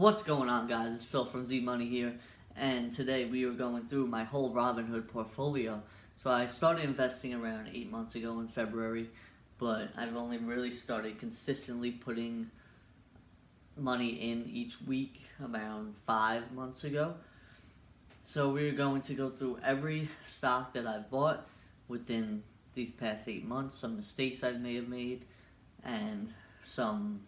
What's going on, guys? It's Phil from Z Money here, and today we are going through my whole Robinhood portfolio. So I started investing around 8 months ago in February, but I've only really started consistently putting money in each week around 5 months ago. So we're going to go through every stock that I've bought within these past 8 months, some mistakes I may have made, and some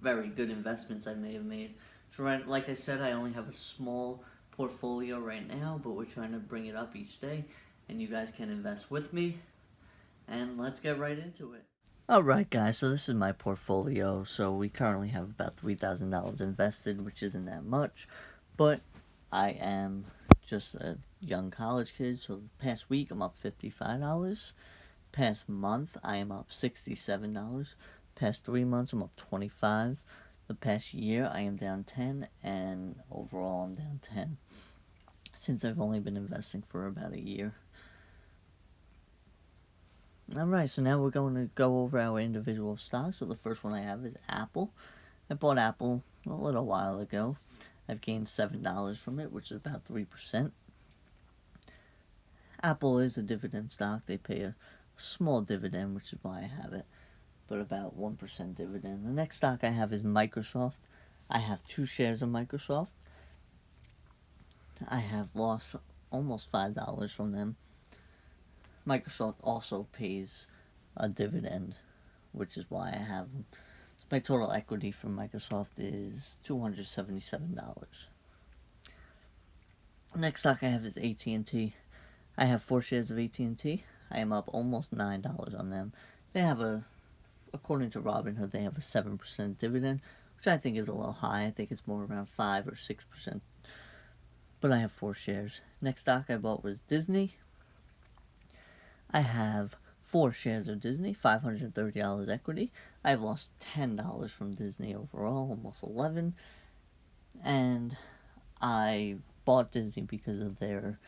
very good investments I may have made. So like I said, I only have a small portfolio right now, but we're trying to bring it up each day, and you guys can invest with me. And let's get right into it. Alright guys, so this is my portfolio. So we currently have about $3,000 invested, which isn't that much, but I am just a young college kid, so the past week I'm up $55. Past month I am up $67. Past 3 months I'm up 25. The past year I am down 10, and overall I'm down 10 since I've only been investing for about a year. Alright, so now we're going to go over our individual stocks. So the first one I have is Apple. I bought Apple a little while ago. I've gained $7 from it, which is about 3%. Apple is a dividend stock. They pay a small dividend, which is why I have it, but about 1% dividend. The next stock I have is Microsoft. I have 2 shares of Microsoft. I have lost almost $5 from them. Microsoft also pays a dividend, which is why I have them. So my total equity from Microsoft is $277. Next stock I have is AT&T. I have 4 shares of AT&T. I am up almost $9 on them. They have according to Robinhood, they have a 7% dividend, which I think is a little high. I think it's more around 5 or 6%. But I have 4 shares. Next stock I bought was Disney. I have 4 shares of Disney, $530 equity. I've lost $10 from Disney overall, almost 11. And I bought Disney because of their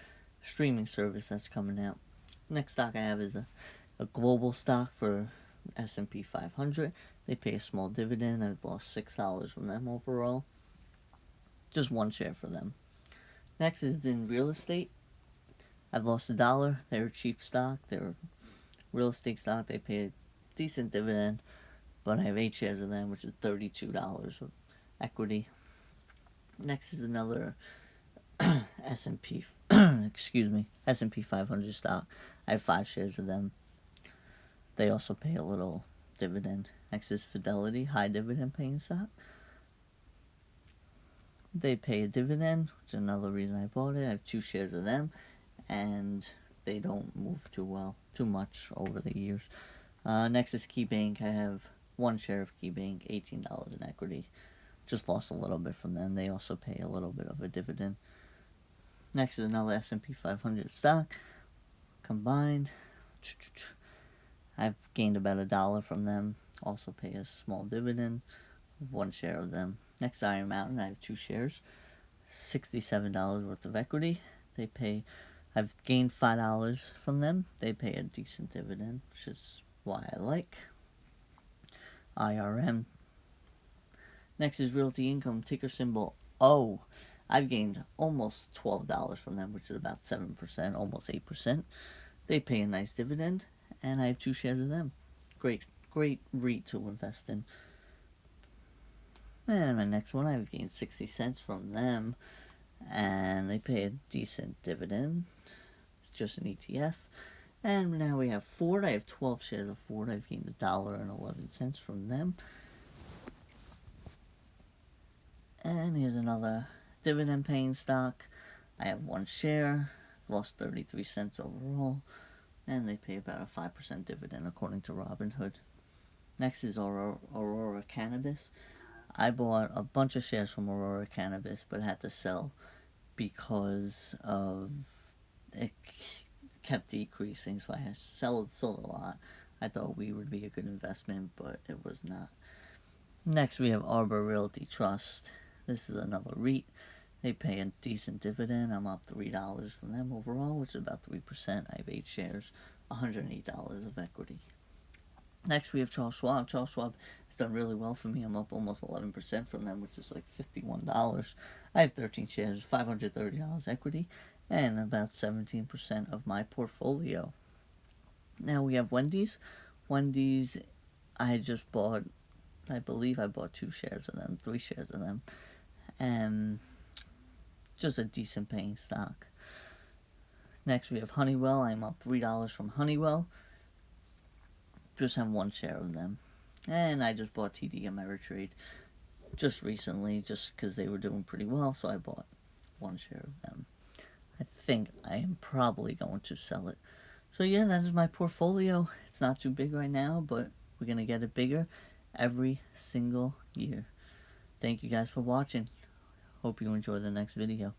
streaming service that's coming out. Next stock I have is a global stock for S&P 500. They pay a small dividend. I've lost $6 from them overall. Just 1 share for them. Next is in real estate. I've lost $1. They're a cheap stock. They're a real estate stock. They pay a decent dividend, but I have 8 shares of them, which is $32 of equity. Next is another S&P, S&P 500 stock. I have 5 shares of them. They also pay a little dividend. Next is Fidelity, high dividend paying stock. They pay a dividend, which is another reason I bought it. I have 2 shares of them, and they don't move too much over the years. Next is KeyBank. I have 1 share of KeyBank, $18 in equity. Just lost a little bit from them. They also pay a little bit of a dividend. Next is another S&P 500 stock. Combined, I've gained about $1 from them. Also pay a small dividend. 1 share of them. Next, Iron Mountain. I have 2 shares. $67 worth of equity. I've gained $5 from them. They pay a decent dividend, which is why I like IRM. Next is Realty Income, ticker symbol O. I've gained almost $12 from them, which is about 7%, almost 8%. They pay a nice dividend, and I have 2 shares of them. Great REIT to invest in. And my next one, I've gained 60 cents from them, and they pay a decent dividend. It's just an ETF. And now we have Ford. I have 12 shares of Ford. I've gained $1.11 from them. And here's another dividend paying stock. I have 1 share. Lost 33 cents overall. And they pay about a 5% dividend according to Robinhood. Next is Aurora Cannabis. I bought a bunch of shares from Aurora Cannabis, but had to sell because of it kept decreasing, so I sold a lot. I thought we would be a good investment, but it was not. Next, we have Arbor Realty Trust. This is another REIT. They pay a decent dividend. I'm up $3 from them overall, which is about 3%. I have 8 shares, $108 of equity. Next, we have Charles Schwab. Charles Schwab has done really well for me. I'm up almost 11% from them, which is like $51. I have 13 shares, $530 equity, and about 17% of my portfolio. Now we have Wendy's. Wendy's, I just bought, I believe I bought 2 shares of them, 3 shares of them, and just a decent paying stock. Next, we have Honeywell. I'm up $3 from Honeywell. Just have 1 share of them. And I just bought TD Ameritrade just recently, just because they were doing pretty well, so I bought 1 share of them. I think I am probably going to sell it. So yeah, that is my portfolio. It's not too big right now, but we're going to get it bigger every single year. Thank you guys for watching. Hope you enjoy the next video.